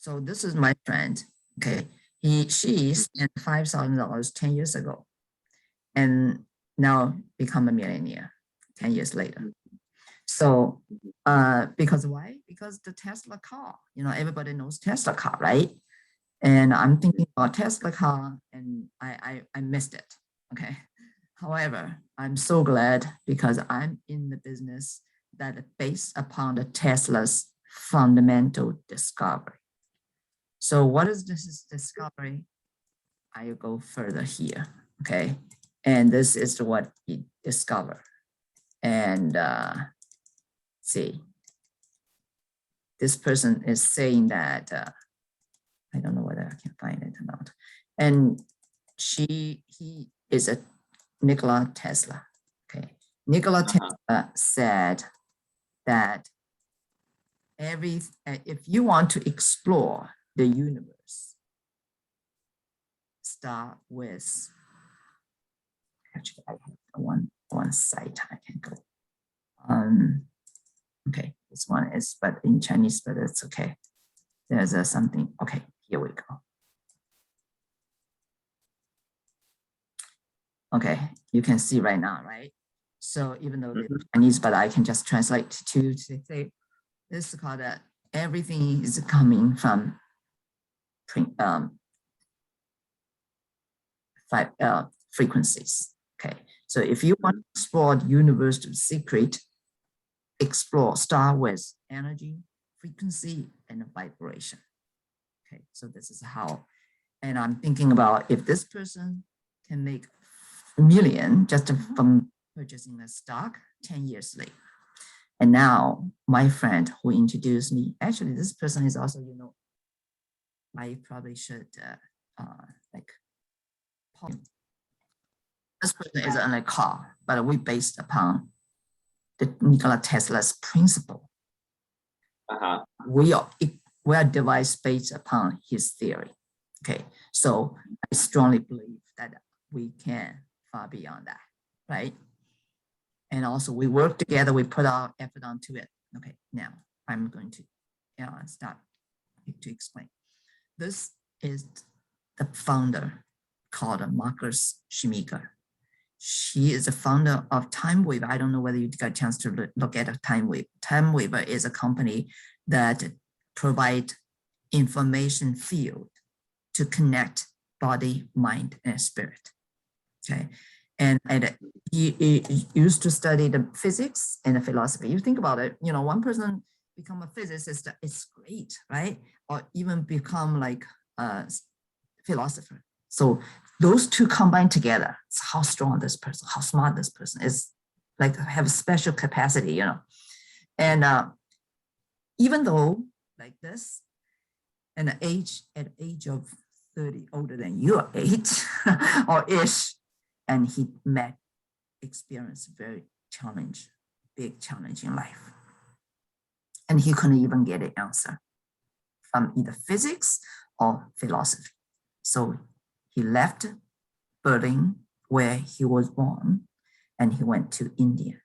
So this is my friend. Okay, she spent $5,000 10 years ago, and now become a millionaire 10 years later. So because why? Because the Tesla car, everybody knows Tesla car, right? And I'm thinking about Tesla car, and I missed it. Okay. However, I'm so glad because I'm in the business that is based upon the Tesla's fundamental discovery. So what is this discovery? I go further here. Okay. And this is what he discovered. And see, this person is saying that, I don't know whether I can find it or not. And he is a Nikola Tesla. Okay. Nikola Tesla said that if you want to explore the universe, start with, actually I have one site I can go. Okay, this one is, but in Chinese, but it's okay. There's something, okay, here we go. Okay, you can see right now, right? So even though it's Chinese, but I can just translate to say, this is called that everything is coming from frequencies. Okay, so if you want to explore the universe's secret, start with energy, frequency, and vibration. Okay, so this is how, and I'm thinking about if this person can make $1 million just from purchasing a stock 10 years later. And now my friend who introduced me, actually this person is also, I probably should this person is on a car, but we based upon the Nikola Tesla's principle. We are device based upon his theory. Okay, so I strongly believe that we can far beyond that, right? And also we work together, we put our effort onto it. Okay, now I'm going to start to explain. This is the founder called Marcus Schmieger. She is the founder of Time Weaver. I don't know whether you got a chance to look at Time Weaver. Time Weaver is a company that provides information field to connect body, mind, and spirit. Okay, and he used to study the physics and the philosophy. You think about it, one person become a physicist, it's great, right? Or even become like a philosopher. So those two combined together, it's how strong this person, how smart this person is, like have a special capacity, And even though like this, and at the age of 30, older than you are 8 or ish, and he experienced very big challenge in life. And he couldn't even get an answer from either physics or philosophy. So he left Berlin, where he was born, and he went to India,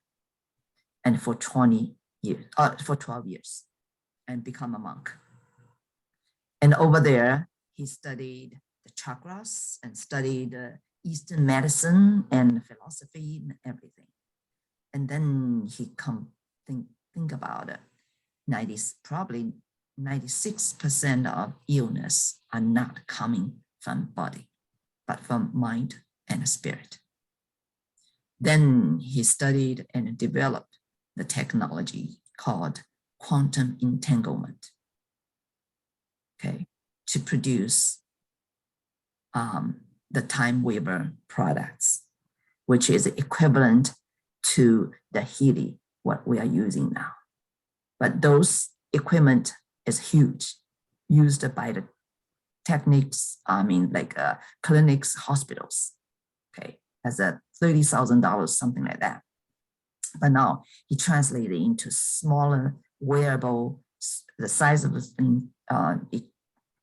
and for 12 years, and become a monk. And over there, he studied the chakras and studied Eastern medicine and philosophy and everything. And then he think about it. Probably 96% of illness are not coming from body, but from mind and spirit. Then he studied and developed the technology called Quantum Entanglement, okay, to produce the Time Weaver products, which is equivalent to the Healy, what we are using now. But those equipment is huge, used by the techniques, clinics, hospitals, okay, as a $30,000, something like that. But now he translated into smaller, wearable, the size of the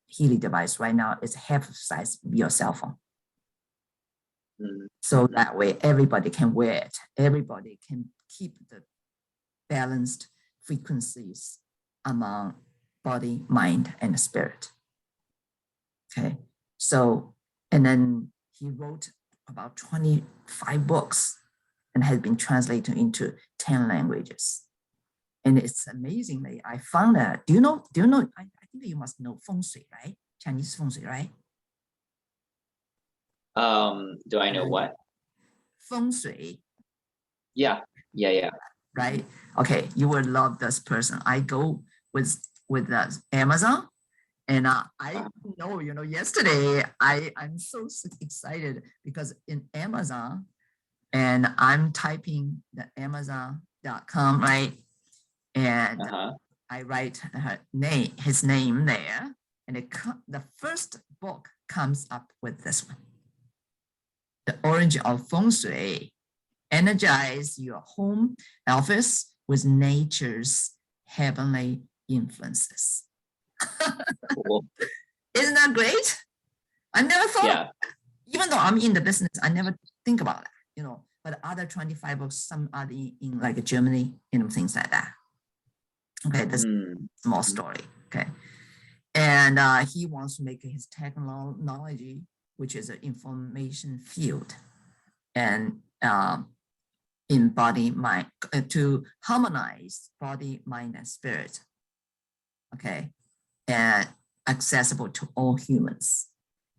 Healy device right now is half the size of your cell phone. So that way everybody can wear it. Everybody can keep the balanced frequencies among body, mind, and spirit. Okay, so, and then he wrote about 25 books and has been translated into 10 languages. And it's amazingly, I found that, do you know, I think you must know feng shui, right? Chinese feng shui, right? Do I know what? Feng shui. Yeah. Right? Okay, you will love this person. I go with Amazon, and I know, yesterday I'm so excited because in Amazon, and I'm typing the Amazon.com, right? And I write his name there, and the first book comes up with this one. The Origin of Feng Shui. Energize your home office with nature's heavenly influences. Cool. Isn't that great? I never thought, even though I'm in the business, I never think about that, but other 25 books, some are in like Germany, things like that. Okay, this small story, okay. And he wants to make his technology, which is an information field, and in body, mind, to harmonize body, mind, and spirit, okay, and accessible to all humans.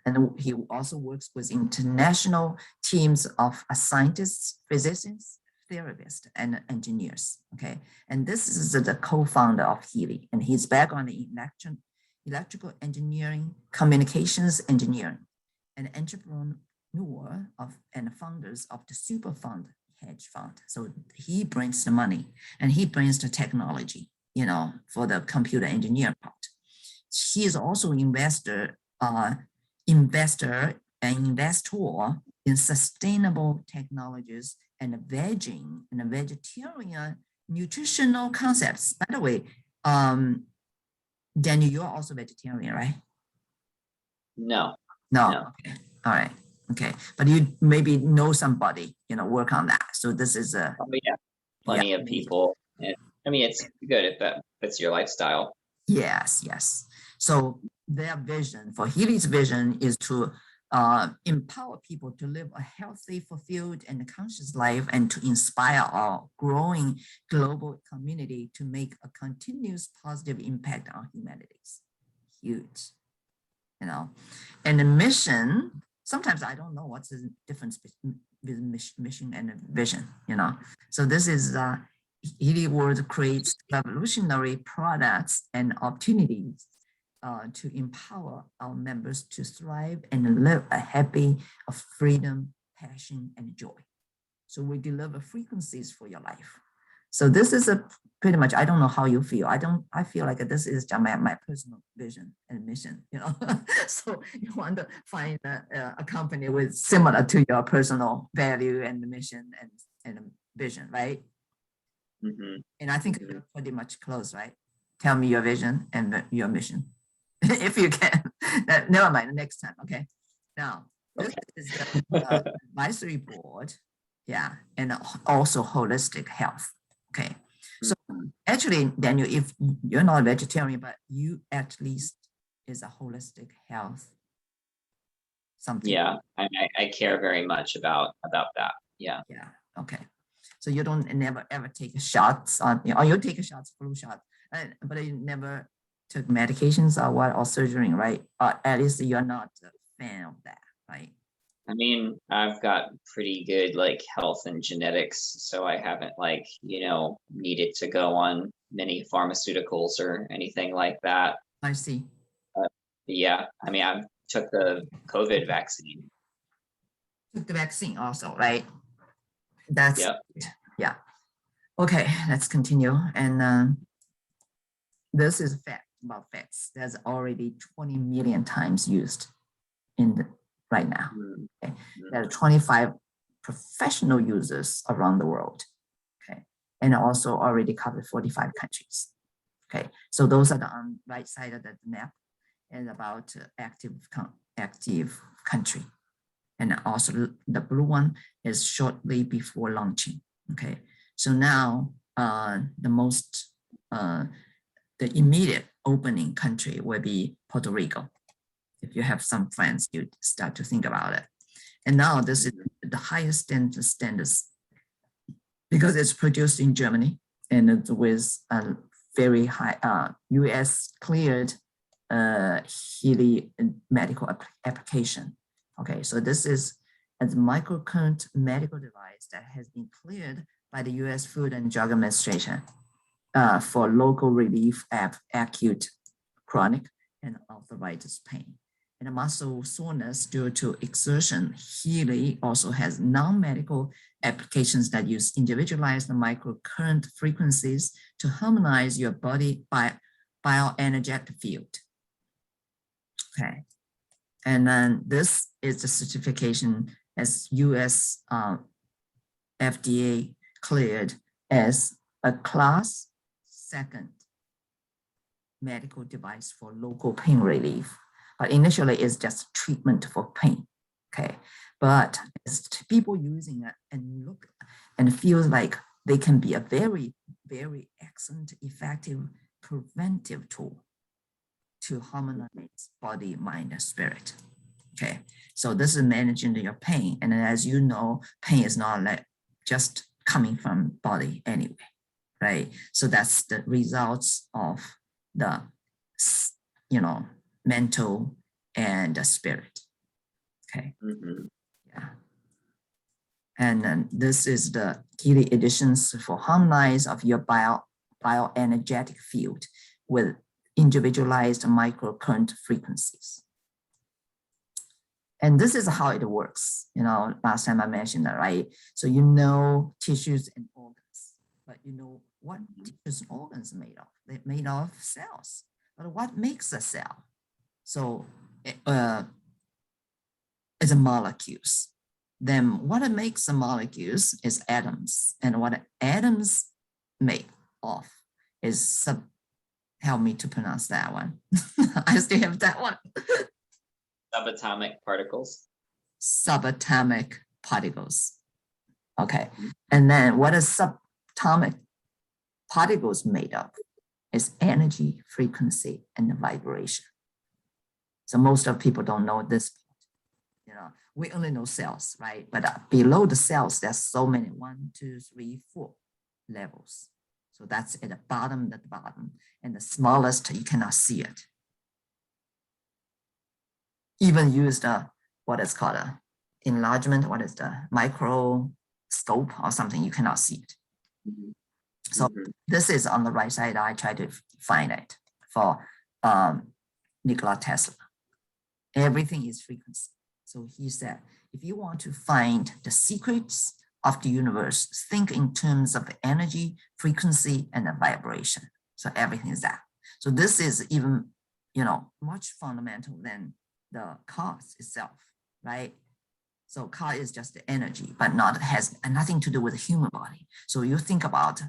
And he also works with international teams of scientists, physicians, therapists, and engineers, okay. And this is the co-founder of Healy, and his background in electrical engineering, communications engineering, and entrepreneur and founders of the Super Fund hedge fund. So he brings the money and he brings the technology, for the computer engineering part. He is also investor and investor in sustainable technologies and vegging and vegetarian nutritional concepts. By the way, Daniel, you're also vegetarian, right? No. Okay. All right. Okay, but you maybe know somebody, work on that. So this is plenty of people. And I mean, it's good if that fits your lifestyle. Yes. So their vision, for Healy's vision, is to empower people to live a healthy, fulfilled, and conscious life, and to inspire our growing global community to make a continuous positive impact on humanity. Huge, and the mission. Sometimes I don't know what's the difference between mission and vision, So this is Healy World creates revolutionary products and opportunities to empower our members to thrive and live a happy of freedom, passion, and joy. So we deliver frequencies for your life. So this is pretty much, I don't know how you feel. I feel like this is my personal vision and mission, So you want to find a company with similar to your personal value and mission and vision, right? And I think you're pretty much close, right? Tell me your vision and your mission, if you can. Never mind, next time, okay? Now, this is the advisory board, and also holistic health. Okay, so actually, Daniel, if you're not a vegetarian, but you at least is a holistic health something. Yeah, I care very much about that. Yeah. Okay. So you don't never ever take shots on, or you take shots, flu shots, but you never took medications or what, or surgery, right? Or at least you're not a fan of that, right? I mean, I've got pretty good health and genetics, so I haven't needed to go on many pharmaceuticals or anything like that. I see. Yeah, I mean, I took the COVID vaccine. Took the vaccine also, right? That's yeah. Okay, let's continue. And this is about fats. That's already 20 million times used right now. Okay. There are 25 professional users around the world. Okay, and also already covered 45 countries. Okay, so those are the right side of the map, and about active country. And also the blue one is shortly before launching. Okay, so now the immediate opening country will be Puerto Rico. If you have some friends, you start to think about it. And now this is the highest standards because it's produced in Germany and it's with a very high US cleared Healy medical application. Okay, so this is a microcurrent medical device that has been cleared by the US Food and Drug Administration for local relief of acute, chronic, and arthritis pain. And muscle soreness due to exertion, Healy also has non-medical applications that use individualized microcurrent frequencies to harmonize your body bioenergetic field. Okay, and then this is the certification as US FDA cleared as a class 2 medical device for local pain relief. But initially it's just treatment for pain, okay? But as people using it and look and feels like they can be a very, very excellent, effective preventive tool to harmonize body, mind, and spirit. Okay, so this is managing your pain. And as you know, pain is not like just coming from body anyway, right? So that's the results of the, mental and the spirit. Okay, yeah. And then this is the Healy editions for harmonize of your bioenergetic field with individualized microcurrent frequencies. And this is how it works. Last time I mentioned that, right? So tissues and organs, but what tissues and organs are made of? They're made of cells. But what makes a cell? So it's a molecules. Then what makes the molecules is atoms. And what atoms make of is help me to pronounce that one. I still have that one. Subatomic particles. Subatomic particles. Okay. And then what is subatomic particles made of? Is energy, frequency, and vibration. So most of people don't know this. We only know cells, right? But below the cells, there's so many, 1, 2, 3, 4 levels. So that's at the bottom, and the smallest, you cannot see it. Even use what is called a enlargement, what is the microscope or something, you cannot see it. So this is on the right side. I try to find it for Nikola Tesla. Everything is frequency. So he said, if you want to find the secrets of the universe, think in terms of energy, frequency, and the vibration. So everything is that. So this is even, much fundamental than the cause itself, right? So car is just the energy, but has nothing to do with the human body. So you think about,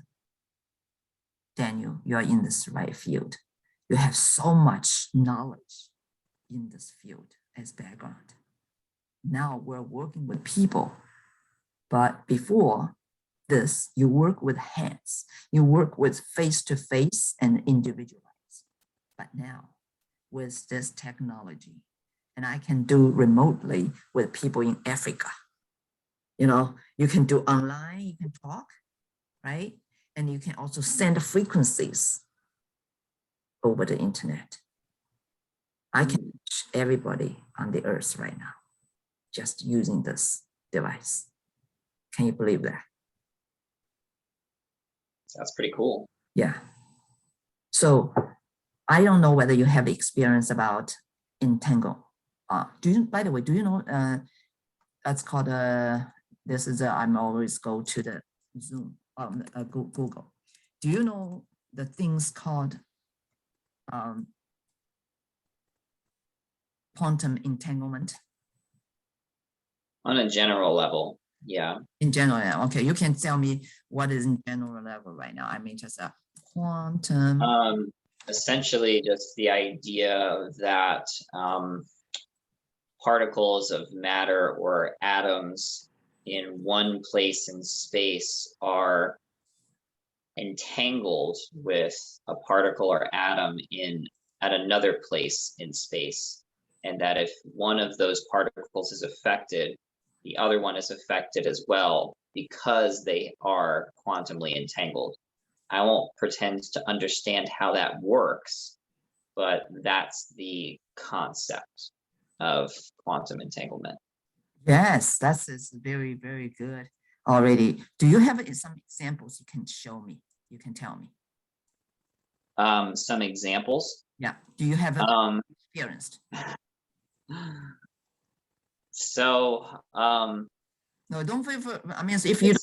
Daniel, you are in this right field. You have so much knowledge in this field as background. Now we're working with people, but before this, you work with hands, you work with face-to-face and individualized. But now with this technology, and I can do remotely with people in Africa. You can do online, you can talk, right? And you can also send frequencies over the internet. I can reach everybody on the earth right now, just using this device. Can you believe that? That's pretty cool. Yeah. So I don't know whether you have experience about entangle. By the way, do you know, that's called, I'm always go to the Zoom, Google. Do you know the things called quantum entanglement? On a general level, yeah. In general, okay. You can tell me what is in general level right now. I mean, just a quantum. Essentially, just the idea that particles of matter or atoms in one place in space are entangled with a particle or atom at another place in space, and that if one of those particles is affected, the other one is affected as well because they are quantumly entangled. I won't pretend to understand how that works, but that's the concept of quantum entanglement. Yes, that is very, very good already. Do you have some examples you can show me? You can tell me. Some examples. Yeah. Do you have experienced? So, No, don't feel for, I mean, if you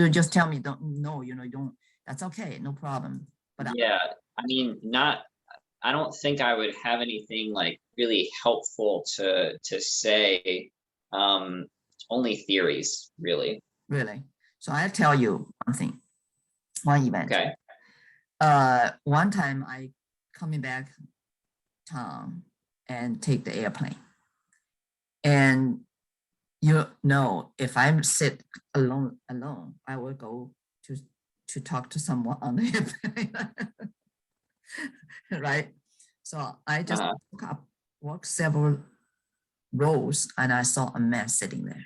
just tell me, don't, no, you don't, that's okay, no problem. But yeah, I mean, I don't think I would have anything like really helpful to say. Only theories, really. Really. So I'll tell you one event. Okay. One time I coming back town and take the airplane. And if I sit alone, I will go to talk to someone on the airplane. Right? So I just walked several rows and I saw a man sitting there.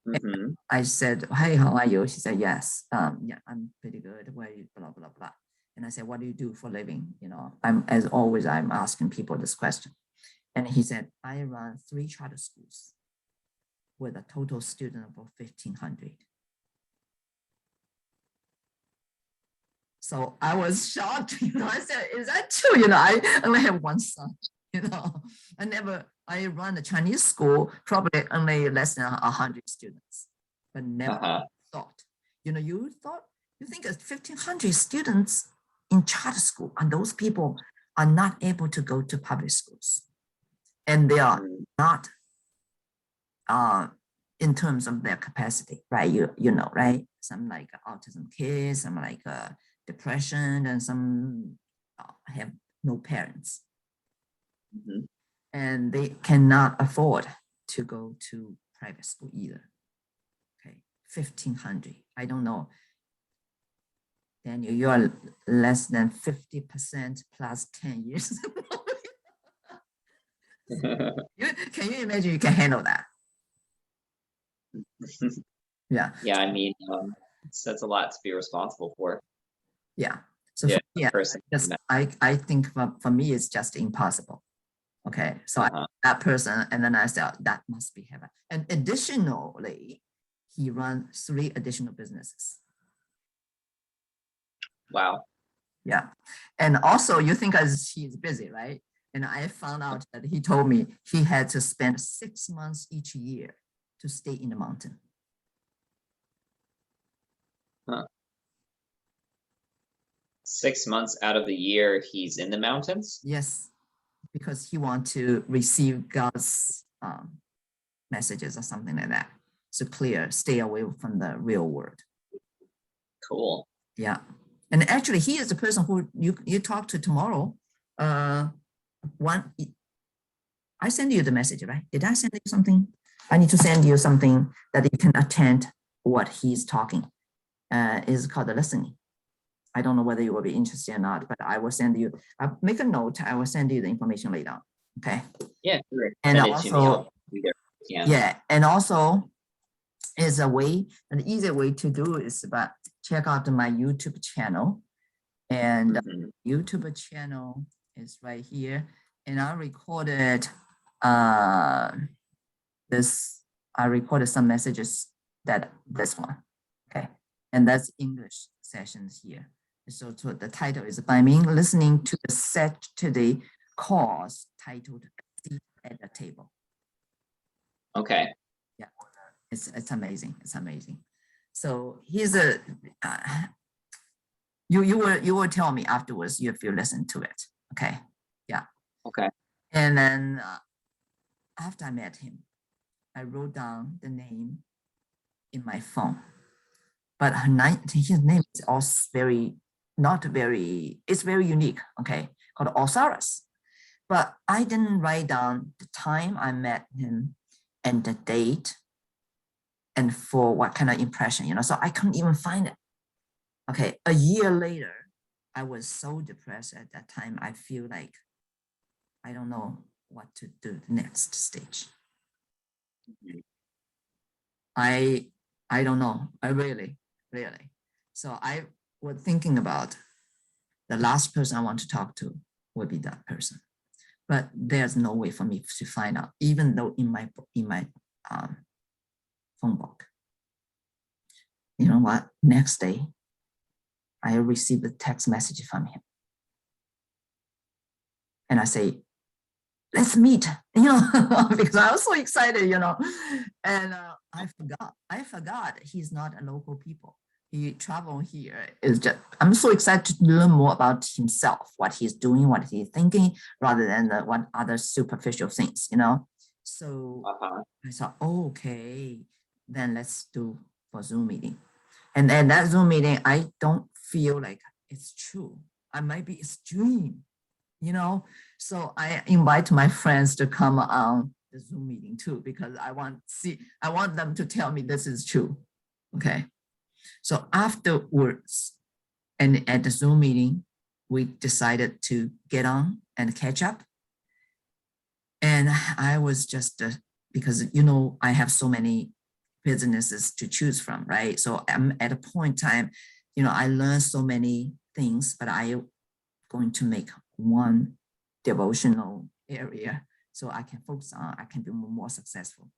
Mm-hmm. I said, "Hey, how are you?" She said, "Yes, yeah, I'm pretty good. Where you, blah blah blah." And I said, "What do you do for a living?" I'm as always, I'm asking people this question. And he said, "I run 3 charter schools with a total student of 1,500." So I was shocked. I said, "Is that true?" I only have one son. I run a Chinese school, probably only less than 100 students, but never thought, you think of 1,500 students in charter school, and those people are not able to go to public schools. And they are not in terms of their capacity, right? Right? Some like autism kids, some like depression, and some have no parents. Mm-hmm. And they cannot afford to go to private school either. Okay, 1,500. I don't know. Daniel, you are less than 50% plus 10 years. Can you imagine you can handle that? Yeah. Yeah, I mean, that's a lot to be responsible for. Yeah. So yeah, I think for me, it's just impossible. Okay, so that person, and then I said, that must be heaven. And additionally, he runs 3 additional businesses. Wow. Yeah. And also, you think as he's busy, right? And I found out that he told me he had to spend 6 months each year to stay in the mountain. Huh. 6 months out of the year, he's in the mountains? Yes, because he wants to receive God's messages or something like that. So stay away from the real world. Cool. Yeah. And actually, he is the person who you talk to tomorrow. I send you the message, right? Did I send you something? I need to send you something that you can attend what he's talking. Is called the listening. I don't know whether you will be interested or not, but I will send you. I'll make a note. I will send you the information later on. Okay. Yeah, sure. And also, yeah, and also is a way, an easy way to do is about check out my YouTube channel. And YouTube channel is right here. And I recorded some messages this one. Okay. And that's English sessions here. So the title is Baiming, listening to the Saturday course titled Seat at the Table. Okay. Yeah, it's amazing. It's amazing. So here's you will tell me afterwards if you listen to it. Okay. Yeah. Okay. And then after I met him, I wrote down the name in my phone. But his name is also it's very unique, okay, called Osiris. But I didn't write down the time I met him and the date and for what kind of impression, so I couldn't even find it. Okay, a year later, I was so depressed at that time. I feel like I don't know what to do the next stage. I don't know. I really. So I was thinking about the last person I want to talk to would be that person. But there's no way for me to find out, even though in my phone book. You know what? Next day, I received a text message from him. And I say, let's meet, because I was so excited, And I forgot he's not a local people. He traveled here. I'm so excited to learn more about himself, what he's doing, what he's thinking, rather than what other superficial things, So I thought, okay, then let's do for Zoom meeting. And then that Zoom meeting, I don't feel like it's true. I might be it's dream, So I invite my friends to come on the Zoom meeting too, because I want them to tell me this is true. Okay. So afterwards, and at the Zoom meeting, we decided to get on and catch up. And I was just, because, I have so many businesses to choose from, right? So I'm at a point in time, I learned so many things, but I'm going to make one devotional area so I can focus on, I can be more successful.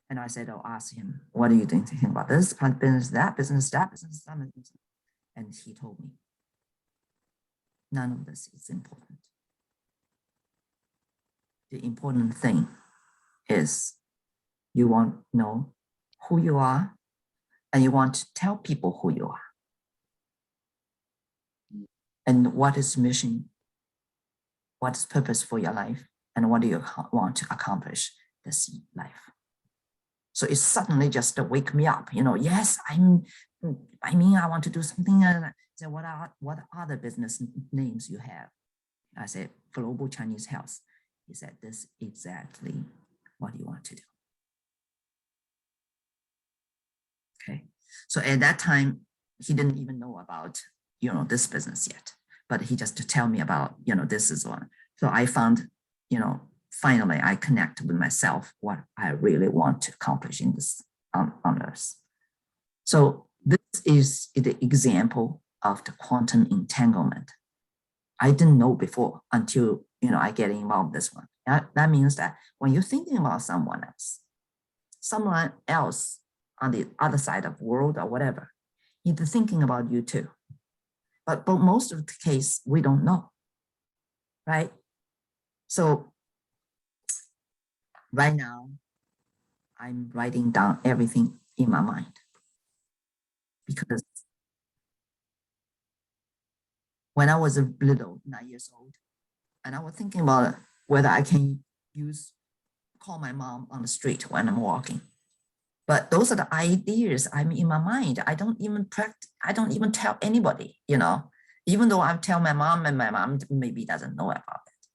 And I said, I'll ask him, what are you thinking about this business, that business, that business, that business? And he told me, none of this is important. The important thing is you want to know who you are and you want to tell people who you are. And what is mission? What is purpose for your life? And what do you want to accomplish this life? So it suddenly just wake me up, yes, I want to do something. I said, what other business names you have? I said, Global Chinese Health. He said, this is exactly what you want to do. Okay. So at that time, he didn't even know about, this business yet, but he just tell me about, this is one. So I found, finally I connect with myself, what I really want to accomplish in this on earth. So this is the example of the quantum entanglement. I didn't know before until, I get involved in this one. That means that when you're thinking about someone else on the other side of the world or whatever, they're thinking about you too. But most of the case, we don't know, right? So right now, I'm writing down everything in my mind because when I was a little, 9 years old, and I was thinking about whether I can call my mom on the street when I'm walking. But those are the ideas I'm in my mind. I don't even tell anybody, even though I tell my mom and my mom maybe doesn't know about it,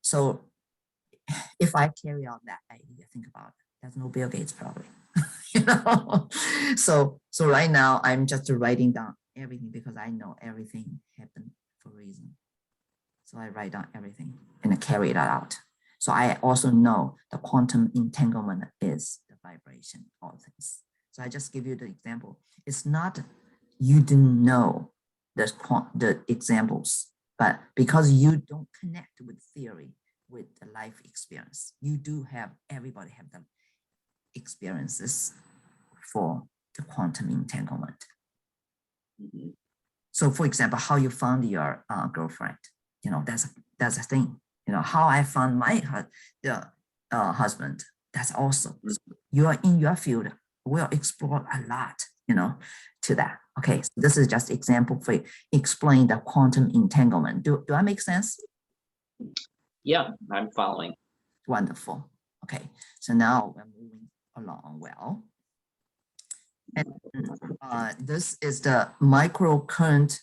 So if I carry out that idea, think about it, there's no Bill Gates probably, So right now I'm just writing down everything because I know everything happened for a reason. So I write down everything and I carry that out. So I also know the quantum entanglement is the vibration, all things. So I just give you the example. It's not you didn't know the examples, but because you don't connect with theory, with the life experience, everybody have the experiences for the quantum entanglement. Mm-hmm. So for example, how you found your girlfriend, that's a thing. How I found my husband, that's also, you are in your field, we'll explore a lot, to that. Okay, so this is just example for explain the quantum entanglement. Do I make sense? Yeah, I'm following. Wonderful. Okay, so now we're moving along well. And this is the microcurrent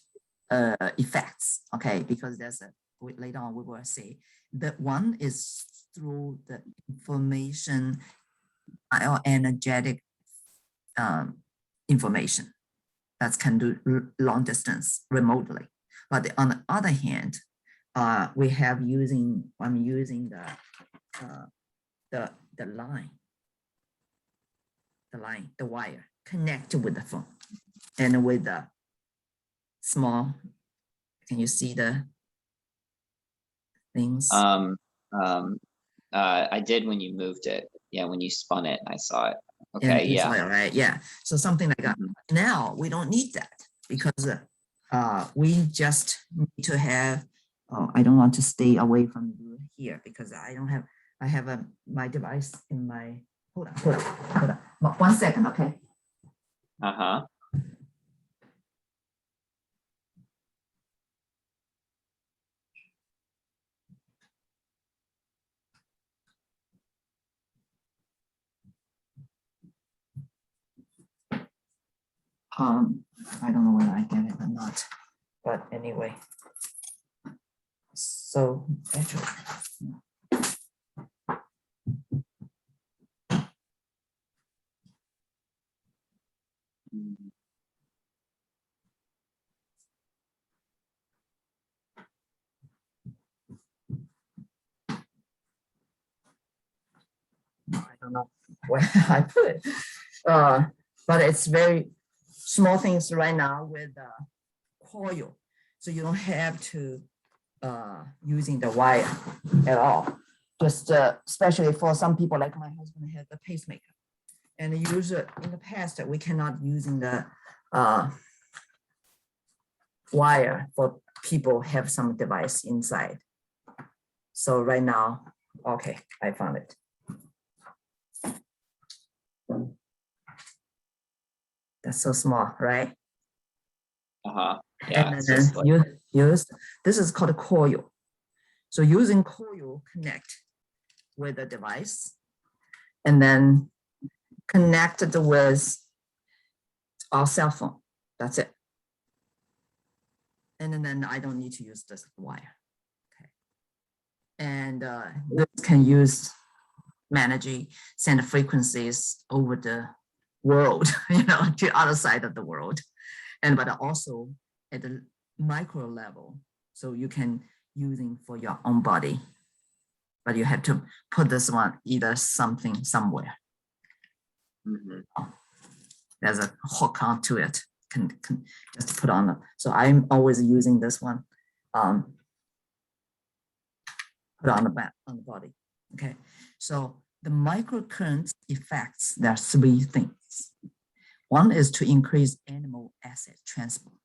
effects, okay, because later on we will say that one is through the information, energetic information. that can do long distance remotely. But on the other hand, we have I'm using the the wire connected with the phone and with the small, can you see the things? I did when you moved it. Yeah, when you spun it, I saw it. And Okay, yeah. soil, right? Yeah. So something like that. Now we don't need that because we just need to have. Oh, I don't want to stay away from you here because I don't have. I have my device in my. Hold on. 1 second, okay. Uh-huh. I don't know whether I get it or not, but anyway. So actually, I don't know where I put it, but it's very small things right now with coil, so you don't have to using the wire at all. Just especially for some people, like my husband had the pacemaker, and use it in the past we cannot using the wire for people have some device inside. So right now, okay, I found it. That's so small, right? Uh-huh. Yeah. And then you use, this is called a coil. So using coil connect with the device and then connected with our cell phone. That's it. And then I don't need to use this wire. Okay. And this can use managing send frequencies over the world, to other side of the world. And but also at the micro level, so you can using for your own body, but you have to put this one either something somewhere. There's a hook onto it, can just put on. So I'm always using this one, put on the back on the body. Okay, so the microcurrent effects, there are 3 things. One is to increase animal acid transport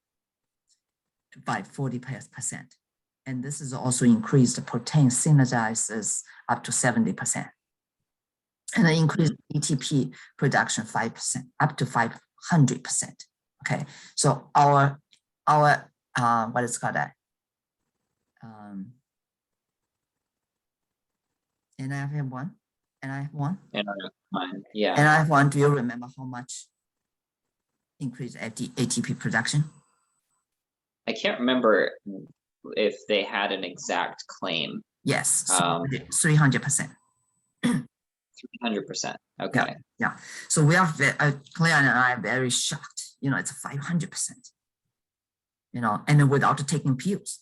by 40%. And this is also increased the protein synergizes up to 70%. And then increase ATP production 5%, up to 500%. Okay, so our what is called that? NIF1? NIF1? Yeah. NIF1, do you remember how much increase ATP production? I can't remember if they had an exact claim. Yes, 300%. 300%. Okay. Yeah. So we are Claire and I are very shocked. It's 500%. And without taking pills.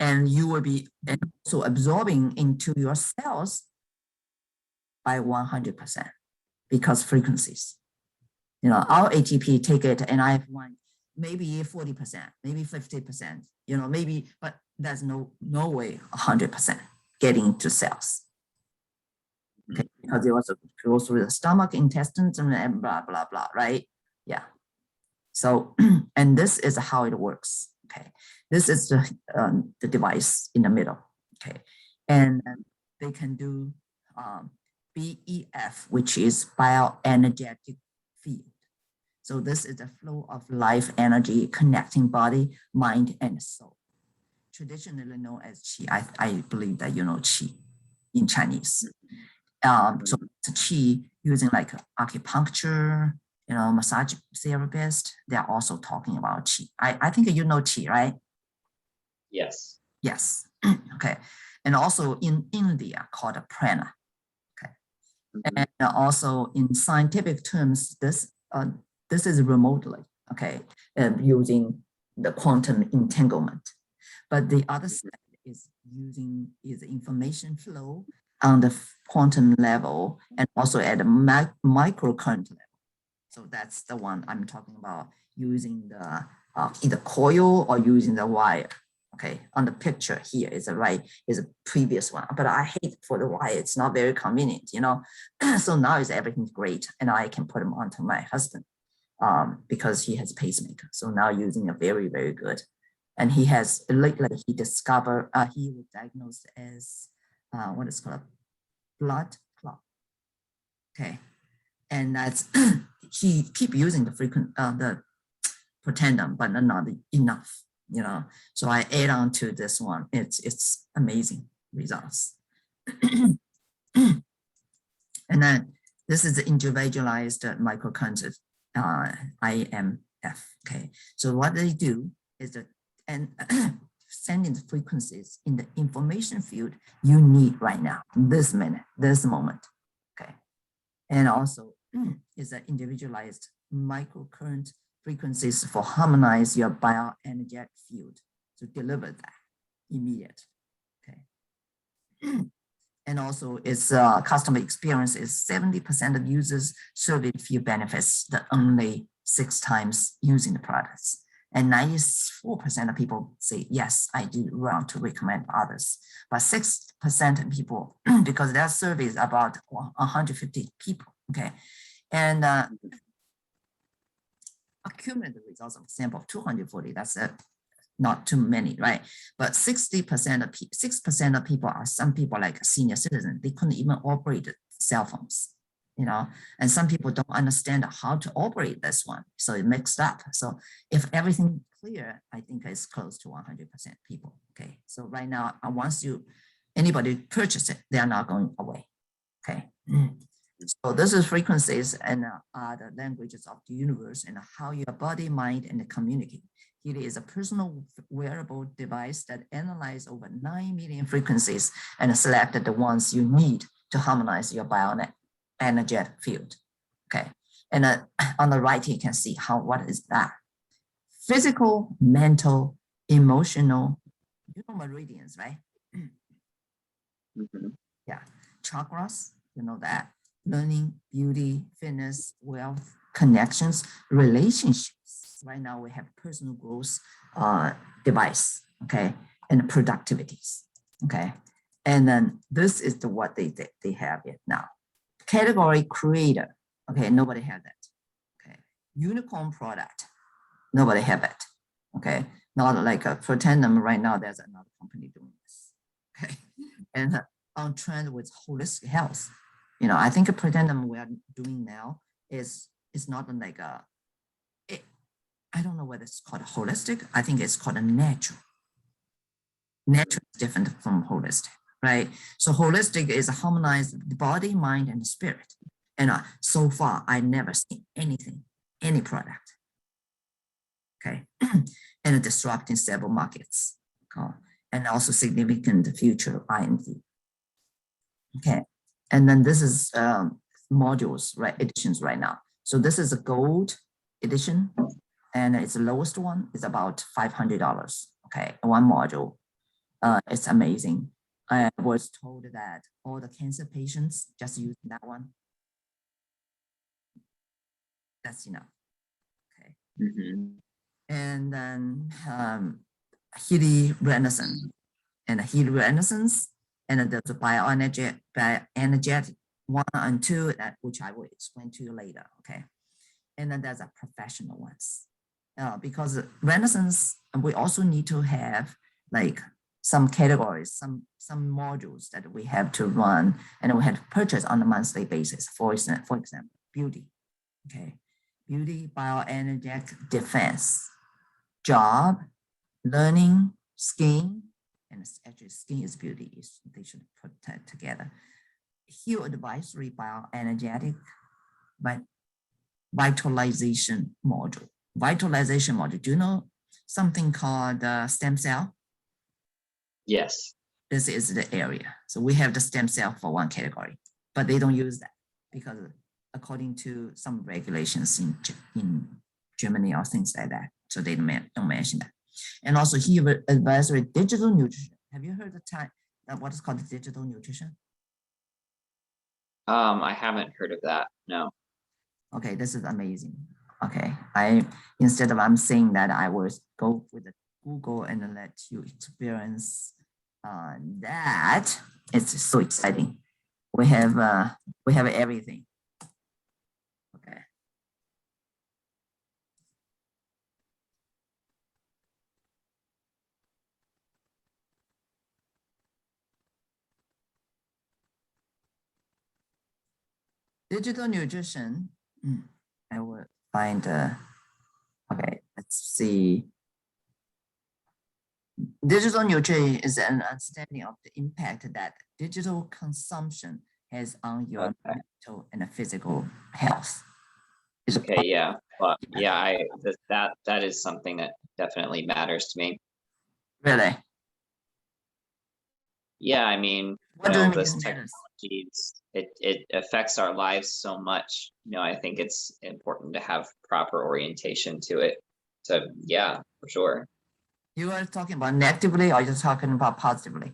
And you will be also absorbing into your cells by 100% because frequencies. Our ATP take it, and I have one maybe 40%, maybe 50%. Maybe, but there's no way 100% getting into cells. Okay, because it also goes through the stomach, intestines, and blah blah blah. Right? Yeah. So, and this is how it works. Okay, this is the device in the middle. Okay, and they can do BEF, which is bioenergetic field. So this is the flow of life energy connecting body, mind, and soul. Traditionally known as Qi. I believe that Qi in Chinese. So it's Qi using like acupuncture, massage therapist, they're also talking about Qi. I think Qi, right? Yes. Yes. Okay. And also in India called prana. Okay. And also in scientific terms, this this is remotely, okay, using the quantum entanglement. But the other side is using information flow on the quantum level and also at a microcurrent level. So that's the one I'm talking about, using the either coil or using the wire. Okay, on the picture here is a previous one, but I hate for the wire. It's not very convenient, you know. So now is everything's great, and I can put them onto my husband because he has pacemaker. So now using a very, very good. And he has lately he discovered he was diagnosed as what is called blood clot. Okay, and that's he keep using the the pretendum, but not enough, you know. So I add on to this one. It's amazing results. And then this is the individualized microcurrent IMF. Okay, so what they do is that and sending the frequencies in the information field you need right now, this minute, this moment. Okay, and also is an individualized microcurrent frequencies for harmonize your bioenergetic field to deliver that immediate. Okay. And also its customer experience is 70% of users surveyed feel benefits the only 6 times using the products. And 94% of people say, yes, I do want to recommend others. But 6% of people, because their survey is about 150 people, okay? And accumulated results of sample of 240, that's not too many, right? But 60% of 6% of people are some people like senior citizens. They couldn't even operate cell phones, you know, and some people don't understand how to operate this one. So it mixed up. So if everything clear, I think it's close to 100% people. Okay. So right now, once anybody purchase it, they are not going away. Okay. So this is frequencies and the languages of the universe and how your body, mind, and communicate. It is a personal wearable device that analyzes over 9 million frequencies and selected the ones you need to harmonize your bioenergetic field. Okay, and on the right, you can see what is that? Physical, mental, emotional, you know meridians, right? Mhm. Yeah, chakras, you know that. Learning, beauty, fitness, wealth, connections, relationships. Right now we have personal growth device, okay, and productivities, okay. And then this is what they have it now. Category creator, okay, nobody have that. Okay, unicorn product, nobody have it. Okay, not like a pretendum right now. There's another company doing this. Okay, and on trend with holistic health. You know, I think a pretendum we are doing now is not like I don't know whether it's called holistic. I think it's called a natural. Natural is different from holistic, right? So holistic is harmonized the body, mind, and spirit. And so far, I never seen anything, any product. Okay, and disrupting several markets, and also significant future IND. Okay, and then this is modules, right? Editions right now. So this is a gold edition, and it's the lowest one. It's about $500. Okay, one module. It's amazing. I was told that all the cancer patients just use that one. That's enough. Okay. Mhm. And then Healy Renaissance, and Healy Renaissance, and there's a bioenergetic 1 and 2, which I will explain to you later. Okay. And then there's a professional ones. Because Renaissance, we also need to have like some categories, some modules that we have to run and we have to purchase on a monthly basis. For example, beauty. Okay. Beauty, bioenergetic defense, job, learning, skin, and actually skin is beauty. They should put that together. Heal advisory, bioenergetic, vitalization module. Vitalization module. Do you know something called stem cell? Yes. This is the area. So we have the stem cell for one category, but they don't use that because according to some regulations in Germany or things like that. So they don't mention that. And also he advisory digital nutrition. Have you heard the time that what is called digital nutrition? I haven't heard of that. No. Okay, this is amazing. Okay, instead of I'm saying that I will go with the Google and let you experience that. It's so exciting. We have everything. Okay. Digital nutrition. I will find. Okay, let's see. Digital nutrition is an understanding of the impact that digital consumption has on your mental and physical health. Okay, yeah. Well, yeah, that is something that definitely matters to me. Really? Yeah, I mean, What do you mean this it matters? technologies, it affects our lives so much. I think it's important to have proper orientation to it. So yeah, for sure. You are talking about negatively or you're talking about positively?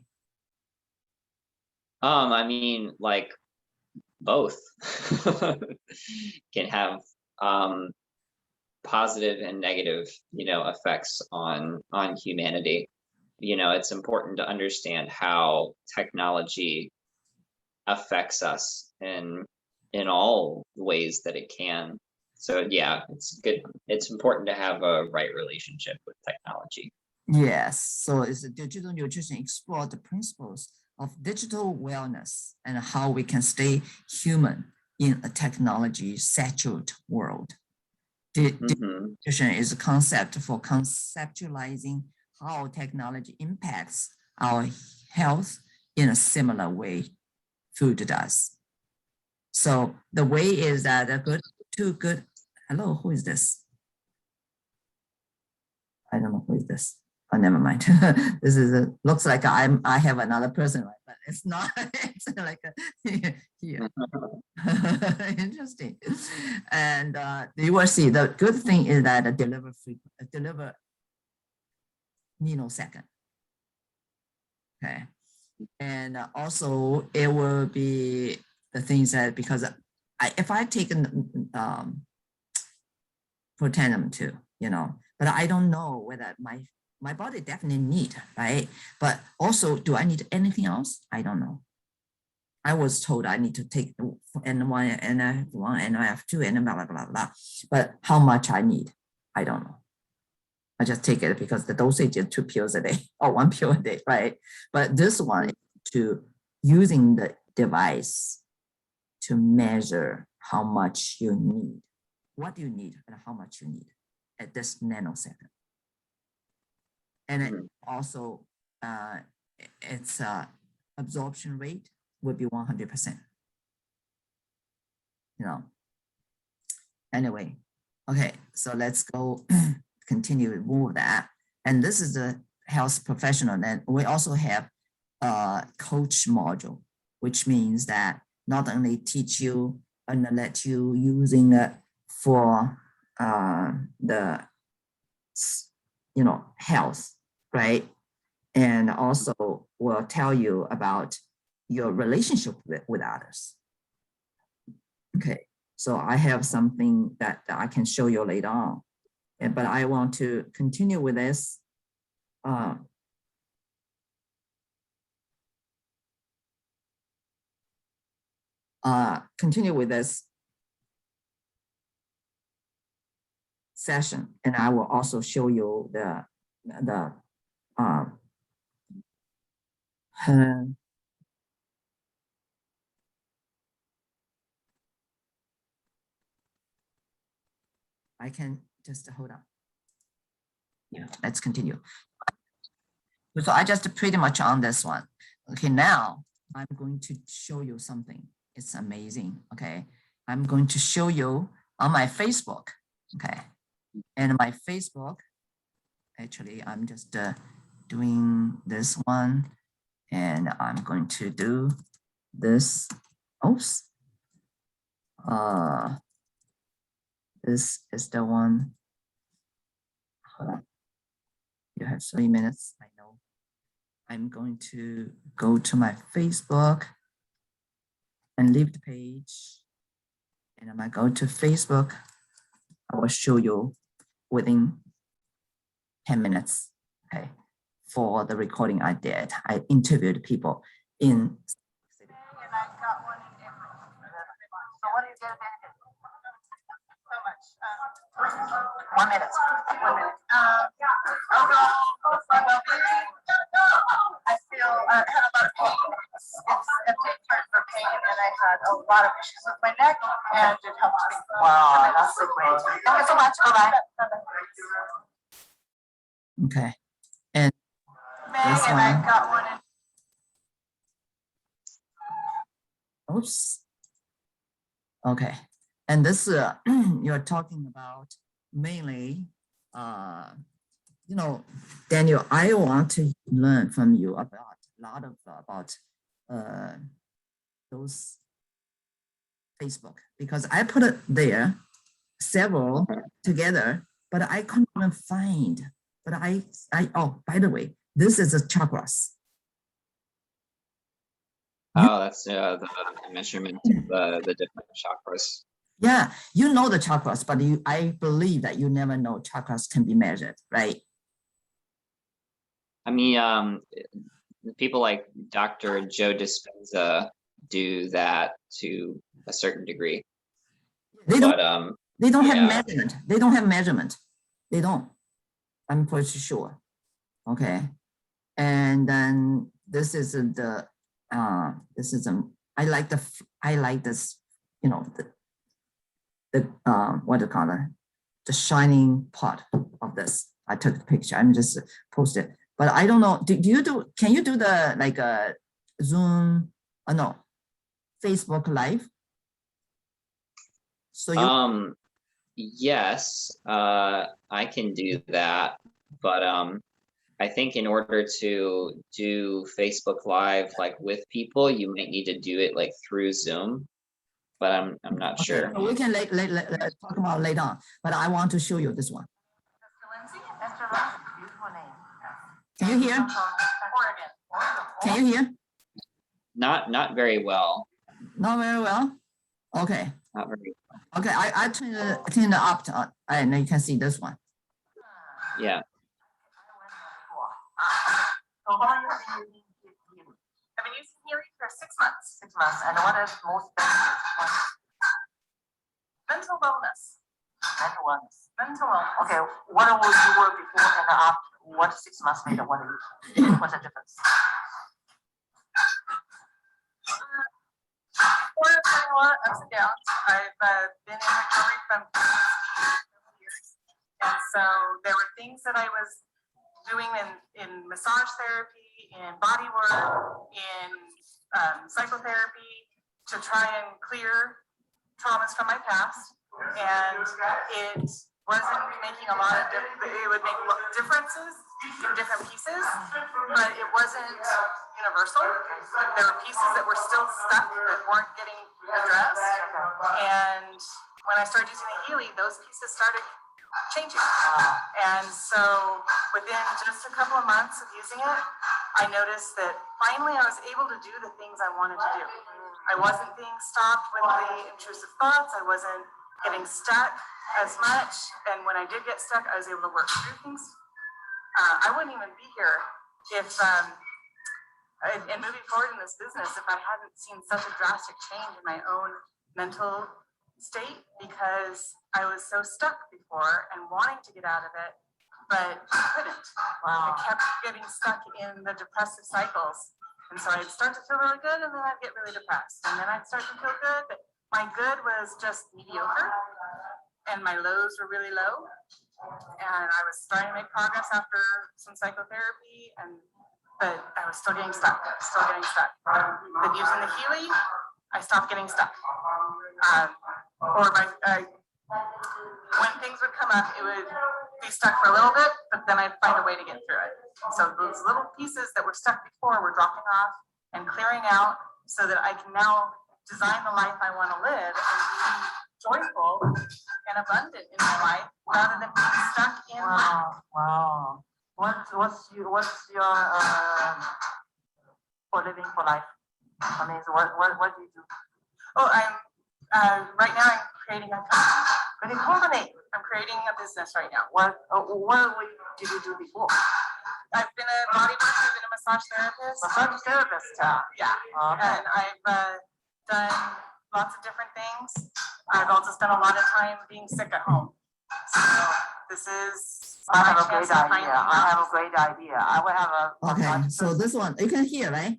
I mean, like both can have positive and negative, effects on humanity. It's important to understand how technology affects us in all ways that it can. So yeah, it's good. It's important to have a right relationship with technology. Yes. So it's a digital nutrition explore the principles of digital wellness and how we can stay human in a technology saturated world. Mhm. Nutrition is a concept for conceptualizing how technology impacts our health in a similar way food does. So the way is that hello, who is this? I don't know who is this. Oh, never mind. This is looks like I have another person, right? But it's not. It's like here. Interesting. And you will see the good thing is that deliver nanosecond. Okay. And also it will be the things that because if I take pretend to, but I don't know whether my body definitely need, right? But also, do I need anything else? I don't know. I was told I need to take N1, NF1, NF2, and blah, blah, blah, blah. But how much I need, I don't know. I just take it because the dosage is 2 pills a day or 1 pill a day, right? But this one is to using the device to measure how much you need, what you need and how much you need at this nanosecond. And it also, its absorption rate would be 100%. Anyway, okay, so let's go continue to move that. And this is the health professional. Then we also have a coach module, which means that not only teach you and let you using it for the health, right? And also will tell you about your relationship with others. Okay, so I have something that I can show you later on, but I want to continue with this. Continue with this session, and I will also show you the I can just hold on. Yeah, let's continue. So I just pretty much on this one. Okay, now I'm going to show you something. It's amazing. Okay, I'm going to show you on my Facebook. Okay, and my Facebook, actually, I'm just doing this one, and I'm going to do this. Oops. This is the one. Hold on. You have 3 minutes. I know. I'm going to go to my Facebook and leave the page. And I'm going to go to Facebook. I will show you within 10 minutes. Okay. For the recording I did, I interviewed people in. And I got one in April. So what do you get? So much. 1 minute. 1 minute. Overall, I feel I had a lot of pain. It's a big part for pain, and I had a lot of issues with my neck, and it helped me. Wow, that's so great. Thank you so much. Bye bye. Okay, and this one. I got one in. Oops. Okay, and this you're talking about mainly, you know, Daniel, I want to learn from you about a lot of about those Facebook, because I put it there several together, but I couldn't even find. But oh, by the way, this is a chakras. Oh, that's the measurement of the different chakras. Yeah, you know the chakras, but I believe that you never know chakras can be measured, right? I mean, people like Dr. Joe Dispenza do that to a certain degree. They don't have measurement. They don't have measurement. They don't. I'm pretty sure. Okay. And then this is I like this, you know, the what do you call it? The shining part of this. I took the picture. I'm just posted. But I don't know. Can you do the like a Zoom? No, Facebook Live. So you. Yes, I can do that, but I think in order to do Facebook Live like with people, you might need to do it like through Zoom, but I'm not sure. So we can talk about it later on, but I want to show you this one. Can you hear? Can you hear? Not very well. Not very well. Okay. Not very well. Okay, I turn it up to, and you can see this one. Yeah. So how long have you been using healing? I've been using healing for 6 months. 6 months. And what is most benefits? Mental wellness. Mental wellness. Mental wellness. Okay. What was you were before and after? What 6 months made? What's the difference? Before I had a lot of ups and downs. I've been in recovery from years, and so there were things that I was doing in massage therapy, in body work, in psychotherapy to try and clear traumas from my past, and it wasn't making a lot of it would make differences in different pieces, but it wasn't universal. There were pieces that were still stuck that weren't getting addressed, and when I started using the Healy, those pieces started changing. And so within just a couple of months of using it, I noticed that finally I was able to do the things I wanted to do. I wasn't being stopped with the intrusive thoughts. I wasn't getting stuck as much. And when I did get stuck, I was able to work through things. I wouldn't even be here if, and moving forward in this business, if I hadn't seen such a drastic change in my own mental state, because I was so stuck before and wanting to get out of it, but I couldn't. Wow. I kept getting stuck in the depressive cycles. And so I'd start to feel really good, and then I'd get really depressed. And then I'd start to feel good, but my good was just mediocre, and my lows were really low. And I was starting to make progress after some psychotherapy, but I was still getting stuck. But using the Healy, I stopped getting stuck. When things would come up, it would be stuck for a little bit, but then I'd find a way to get through it. So those little pieces that were stuck before were dropping off and clearing out, so that I can now design the life I want to live and be joyful and abundant in my life rather than being stuck in lack. Wow. What's your for living for life? I mean, so what do you do? Oh, I'm right now I'm creating a company. Pretty company. I'm creating a business right now. What did you do before? I've been a bodyworker, I've been a massage therapist. Massage therapist. Yeah. Okay. And I've done lots of different things. I've also spent a lot of time being sick at home. So this is I my have a chance great to idea. finally I have a great idea. I will have a. Okay, so this one, you can hear, right?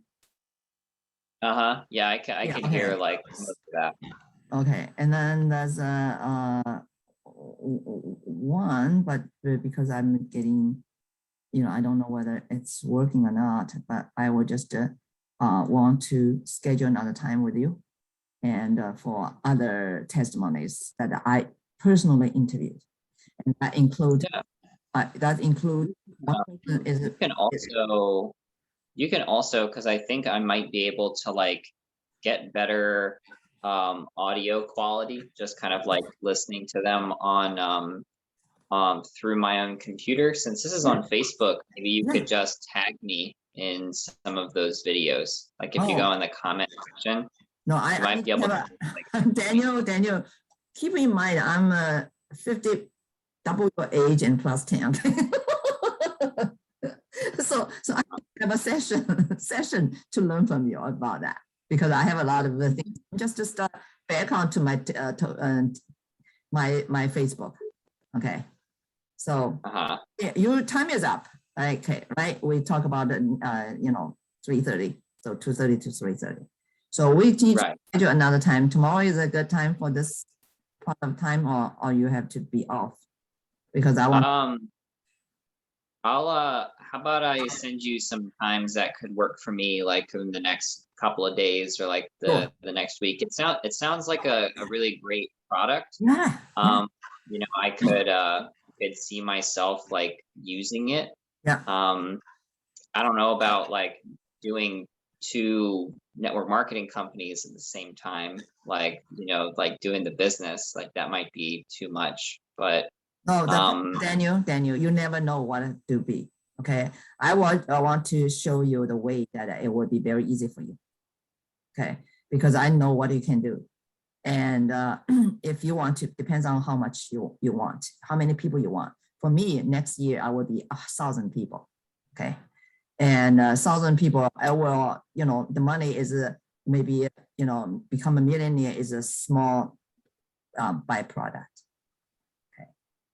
Yeah, I can Yeah, can okay. hear like most of that. Okay, and then there's one, but because I'm getting, I don't know whether it's working or not, but I will just want to schedule another time with you and for other testimonies that I personally interviewed. And that include, one person is You can also, because I think I might be able to like get better audio quality, just kind of like listening to them on through my own computer. Since this is on Facebook, maybe you could just tag me in some of those videos. Like if you go in the comment section, No, you might be able to like, Daniel, keep in mind, I'm 50, double your age and plus 10. So I have a session to learn from you about that, because I have a lot of things. Just to start back onto my my Facebook. Okay, so yeah, your time is up. Okay, right? We talk about 3:30, so 2:30 to 3:30. So we teach you another time. Tomorrow is a good time for this part of time, or you have to be off, because I want. How about I send you some times that could work for me, like in the next couple of days or like the next week. It sounds like a really great product. Yeah. I could see myself like using it. Yeah. I don't know about like doing 2 network marketing companies at the same time, like doing the business, like that might be too much, but no, Daniel, you never know what to be. Okay, I want to show you the way that it will be very easy for you. Okay, because I know what you can do, and if you want to, depends on how much you want, how many people you want. For me, next year I will be 1,000 people. Okay, and 1,000 people, I will, the money is maybe become a millionaire is a small byproduct.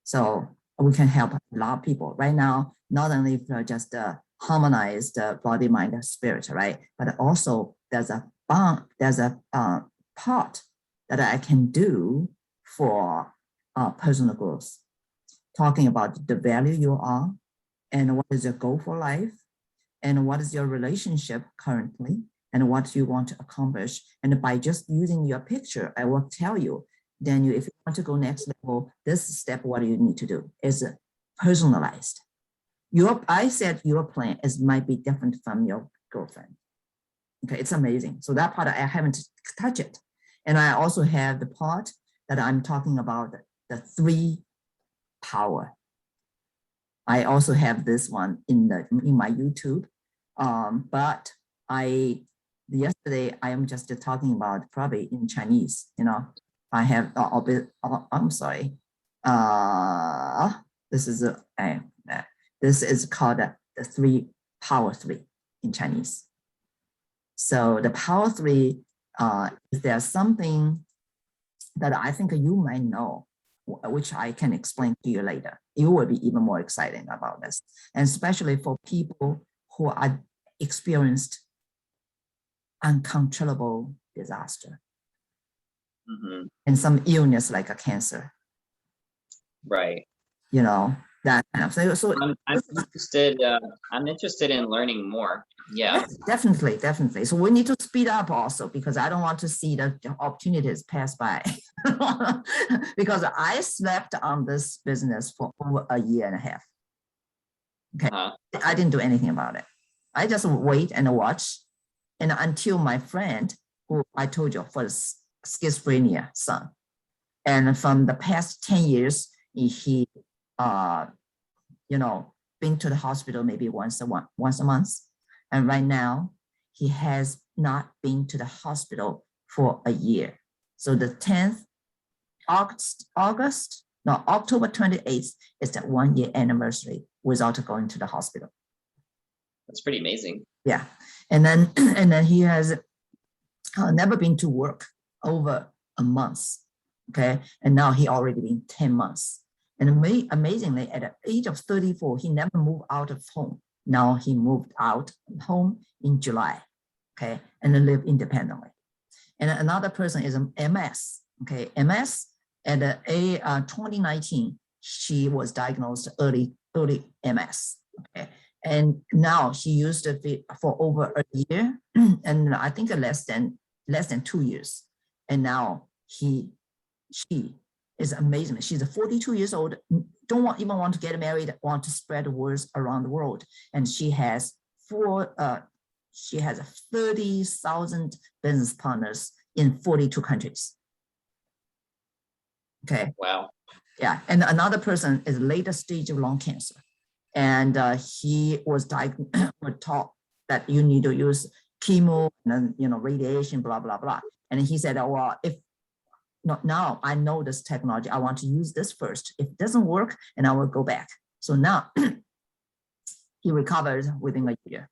So we can help a lot of people right now, not only for just harmonize the body, mind, and spirit, right? But also there's a part that I can do for personal growth, talking about the value you are and what is your goal for life and what is your relationship currently and what you want to accomplish. And by just using your picture, I will tell you, Daniel, if you want to go next level, this step, what you need to do is personalized. I said your plan might be different from your girlfriend. Okay, it's amazing. So that part I haven't touched it. And I also have the part that I'm talking about, the 3 power. I also have this one in my YouTube. But yesterday I am just talking about probably in Chinese, I have I'm sorry. This is called the power 3 in Chinese. So the power 3 is there something that I think you might know, which I can explain to you later. You will be even more excited about this, and especially for people who are experienced uncontrollable disaster. And some illness like a cancer, right? That kind of thing. So I'm interested in learning more. Yeah, definitely. So we need to speed up also, because I don't want to see the opportunities pass by. Because I slept on this business for over 1.5 years. Okay, I didn't do anything about it. I just wait and watch, and until my friend who I told you for schizophrenia son. And from the past 10 years, he been to the hospital maybe once a month. And right now, he has not been to the hospital for a year. So the 10th October 28th is the 1 year anniversary without going to the hospital. That's pretty amazing. Yeah, and then he has never been to work over a month. Okay, and now he already been 10 months. And amazingly, at the age of 34, he never moved out of home. Now he moved out of home in July. Okay, and then live independently. And another person is MS. Okay, MS at 2019, she was diagnosed early MS. Okay. And now she used it for over a year, and I think less than 2 years. And now she is amazing. She's 42 years old, don't even want to get married, want to spread the words around the world. And she has 30,000 business partners in 42 countries. Okay. Wow. Yeah. And another person is later stage of lung cancer. And he was taught that you need to use chemo and radiation, blah, blah, blah. And he said, oh, well, if not now, I know this technology, I want to use this first. If it doesn't work, and I will go back. So now he recovered within a year.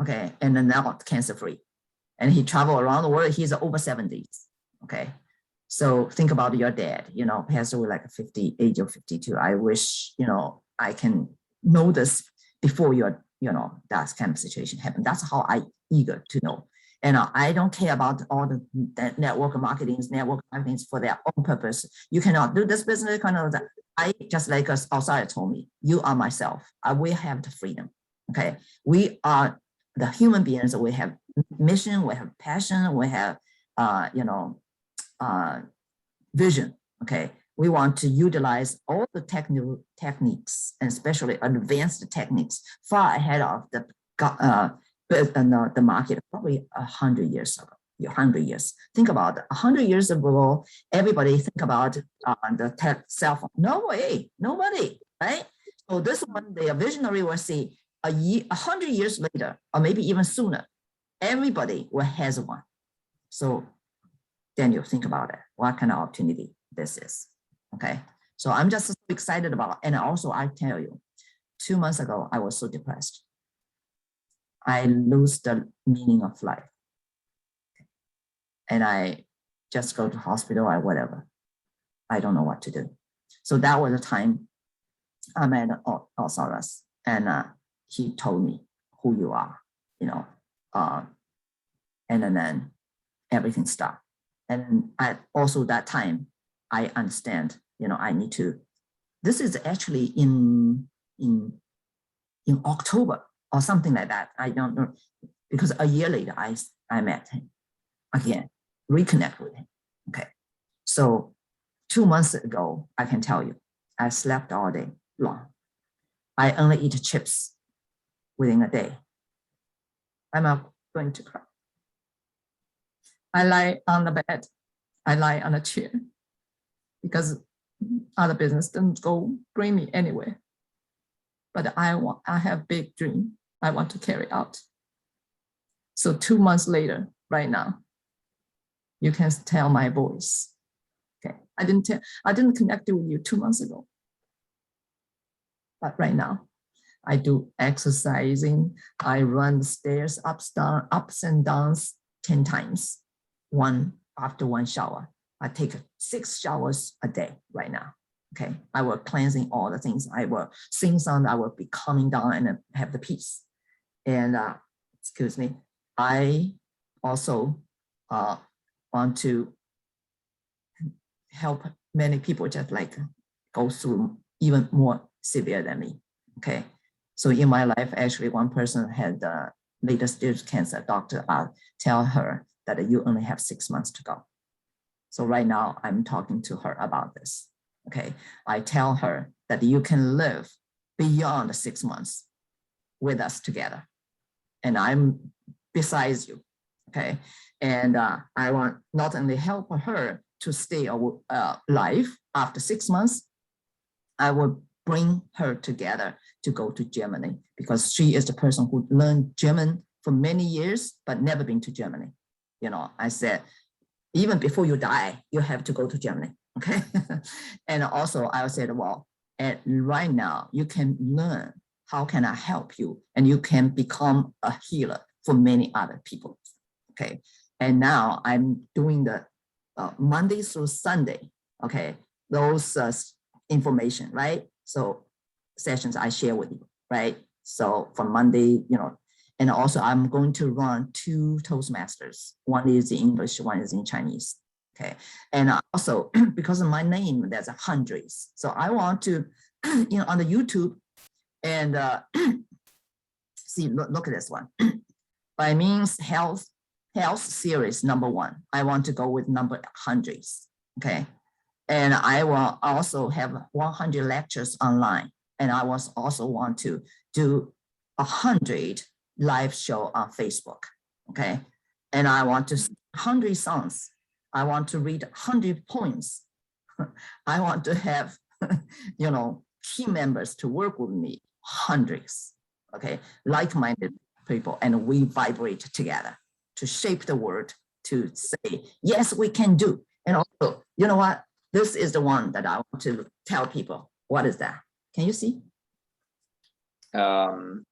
Okay. And then now cancer free. And he traveled around the world. He's over 70s. Okay. So think about your dad, passed away like 50, age of 52. I wish, I can know this before that kind of situation happened. That's how I eager to know. And I don't care about all the network marketing for their own purpose. You cannot do this business, kind of that. I just like us outside told me, you are myself. We have the freedom. Okay. We are the human beings. We have mission, we have passion, we have vision. Okay. We want to utilize all the techniques, and especially advanced techniques, far ahead of the market, probably 100 years ago. 100 years. Think about it. 100 years ago, everybody think about the cell phone. No way, nobody, right? So this one, the visionary will see 100 years later, or maybe even sooner, everybody will has one. So Daniel, think about it. What kind of opportunity this is? Okay, so I'm just so excited about, and also I tell you, 2 months ago, I was so depressed. I lose the meaning of life. And I just go to hospital or whatever. I don't know what to do. So that was the time I met Osiris, and he told me who you are, and then everything stopped. And I also that time, I understand, I need to, this is actually in October or something like that. I don't know, because a year later, I met him again, reconnect with him. Okay. So 2 months ago, I can tell you, I slept all day long. I only eat chips within a day. I'm not going to cry. I lie on the bed. I lie on a chair because other business doesn't bring me anywhere. But I have big dream I want to carry out. So 2 months later, right now, you can tell my voice. Okay, I didn't connect with you 2 months ago. But right now, I do exercising. I run the stairs ups and downs 10 times, one after one shower. I take 6 showers a day right now. Okay, I will cleansing all the things. I will sing song. I will be calming down and then have the peace. And excuse me, I also want to help many people just like go through even more severe than me. Okay, so in my life, actually, one person had later stage cancer. Doctor tell her that you only have 6 months to go. So right now, I'm talking to her about this. Okay, I tell her that you can live beyond 6 months with us together, and I'm besides you. Okay, and I want not only help her to stay alive after 6 months, I will bring her together to go to Germany because she is the person who learned German for many years but never been to Germany. You know, I said, even before you die, you have to go to Germany. Okay, and also I said, well, and right now you can learn how can I help you, and you can become a healer for many other people. Okay, and now I'm doing the Monday through Sunday. Okay, those information, right? So sessions I share with you, right? So from Monday, you know, and also I'm going to run 2 Toastmasters. One is in English, one is in Chinese. Okay, and also because of my name, there's hundreds. So I want to, you know, on the YouTube and see, look at this one. Baiming's health series #1. I want to go with number hundreds. Okay, and I will also have 100 lectures online, and I was also want to do 100 live show on Facebook. Okay, and I want to 100 songs. I want to read 100 poems. I want to have, you know, team members to work with me, hundreds. Okay, like-minded people, and we vibrate together to shape the world, to say, yes, we can do. And also, you know what? This is the one that I want to tell people. What is that? Can you see? No,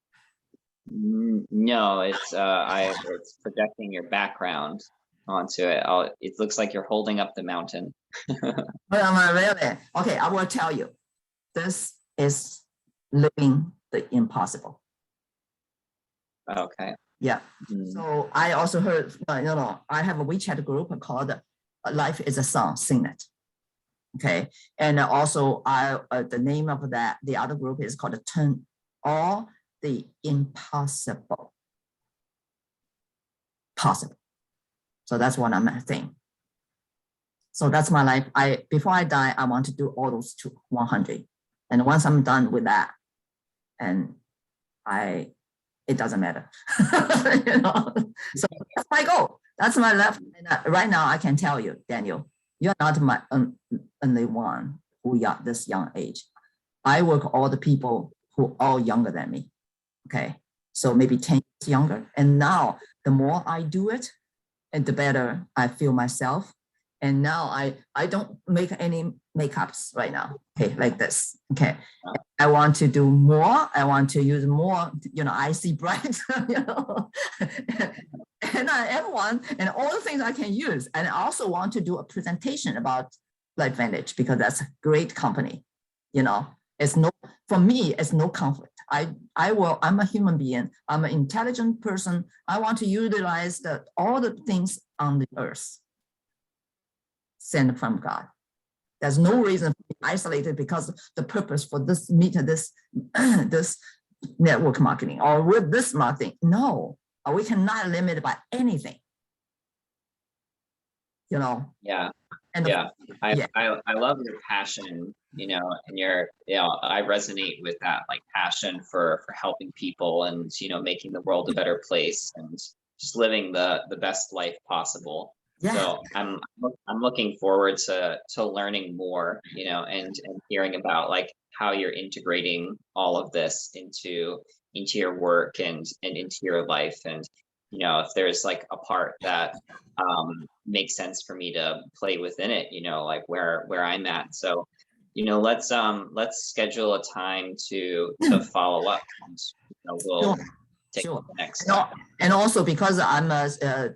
it's projecting your background onto it. It looks like you're holding up the mountain. Really? Okay, I will tell you. This is living the impossible. Okay. Yeah. So I also heard, you know, I have a WeChat group called Life is a Song, Sing It. Okay. And also the name of that, the other group is called Turn All the Impossible Possible. So that's what I'm saying. So that's my life. Before I die, I want to do all those 100. And once I'm done with that, and it doesn't matter. You know? So that's my goal. That's my left. And right now I can tell you, Daniel, you're not my only one who are this young age. I work with all the people who are all younger than me. Okay. So maybe 10 years younger. And now the more I do it, and the better I feel myself. And now I don't make any makeups right now. Okay, like this. Okay. I want to do more. I want to use more, you know, I see bright, you know, and I am one, and all the things I can use. And I also want to do a presentation about LifeVantage because that's a great company. You know, for me, it's no conflict. I'm a human being. I'm an intelligent person. I want to utilize all the things on the earth sent from God. There's no reason to be isolated because the purpose for this this network marketing or with this marketing. No, we cannot limit by anything. You know. Yeah. And yeah. I love your passion, you know, and I resonate with that, like, passion for helping people and, you know, making the world a better place and just living the best life possible. Yeah. So I'm looking forward to learning more, you know, and hearing about like how you're integrating all of this into your work and into your life. And, you know, if there's like a part that makes sense for me to play within it, you know, like where I'm at. So, you know, let's schedule a time to follow up. And, you know, we'll take the next step. And also because I'm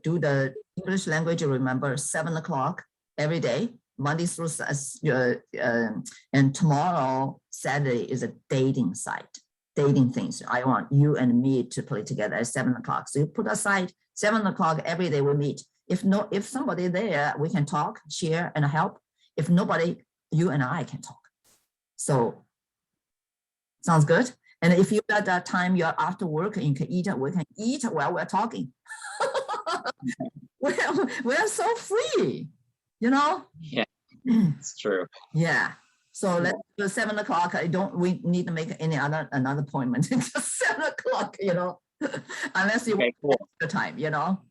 do the English language, remember 7 o'clock every day, Monday through and tomorrow, Saturday, is a dating site, dating things. I want you and me to play together at 7 o'clock. So you put aside 7 o'clock every day we meet. If somebody there, we can talk, share, and help. If nobody, you and I can talk. So sounds good. And if you at that time you're after work and you can eat, we can eat while we're talking. we're so free, you know? Yeah, it's true. Yeah. So let's do 7 o'clock. We need to make another appointment. Just 7 o'clock, you know, unless you okay, cool. the time, you know?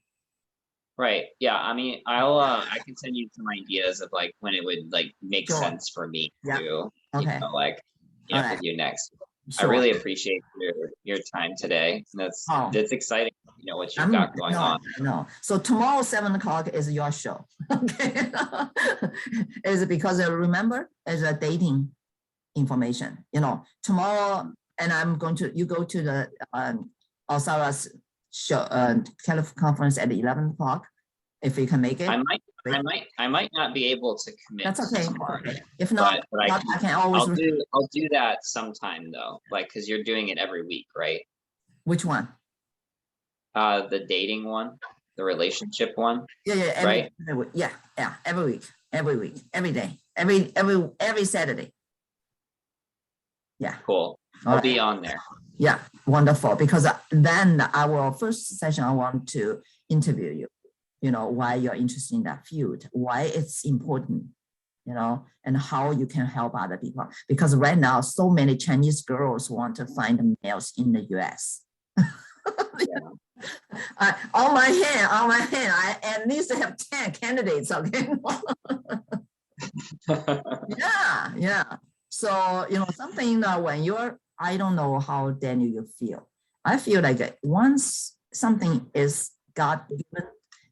Right. Yeah. I mean, I can send you some ideas of like when it would like make Sure. sense for me Yeah. to, you Okay. know, like, All with right. you next. I Sure. really appreciate your time today. Oh. That's exciting, what you've got going on. No. So tomorrow, 7 o'clock is your show. Okay. Is it because remember, is a dating information, tomorrow, and you go to the Osara's show, conference at 11 o'clock, if you can make it. I might not be able to commit. That's okay. tomorrow, Okay. If not, but I can always. I'll do that sometime though, like, because you're doing it every week, right? Which one? The dating one, the relationship one. Yeah. Right? Every week, every day, every Saturday. Yeah. Cool. All I'll right. be on there. Yeah, wonderful. Because then our first session, I want to interview you, why you're interested in that field, why it's important, and how you can help other people. Because right now, so many Chinese girls want to find males in the US. On my hand, I at least have 10 candidates, okay? Yeah. So, something that when I don't know how, Daniel, you feel. I feel like once something is God given,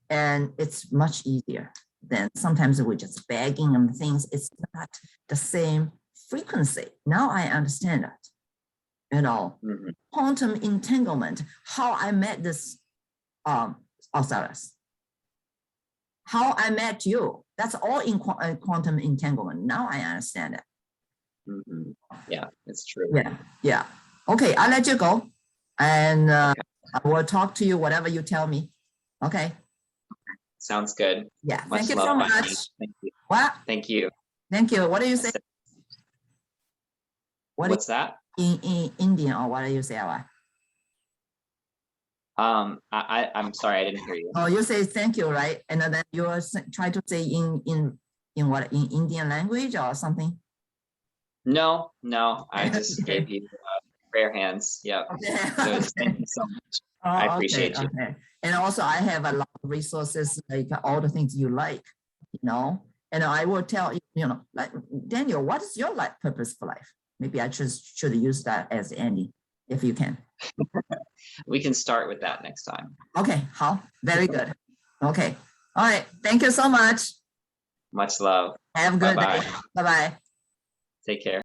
and it's much easier than sometimes we're just begging them things. It's not the same frequency. Now I understand that. Quantum entanglement, how I met this Osiris. How I met you. That's all in quantum entanglement. Now I understand it. Yeah, it's true. Yeah. Okay, I'll let you go. And I will talk to you, whatever you tell me. Okay. Sounds good. Yeah. Much Thank you love, so Baiming. much. Thank you. What? Thank you. Thank you. What do you say? What's that? In Indian, or what do you say? I'm sorry, I didn't hear you. Oh, you say thank you, right? And then you try to say in what, in Indian language or something? No, I just gave you prayer hands. Yep. Okay. So thank you so much. I appreciate you. Okay. And also I have a lot of resources, like all the things you like, and I will tell you, like, Daniel, what is your life purpose for life? Maybe I just should use that as Andy, if you can. We can start with that next time. Okay, how? Very good. Okay. All right. Thank you so much. Much love. Have a good day. Bye-bye. Bye-bye. Take care.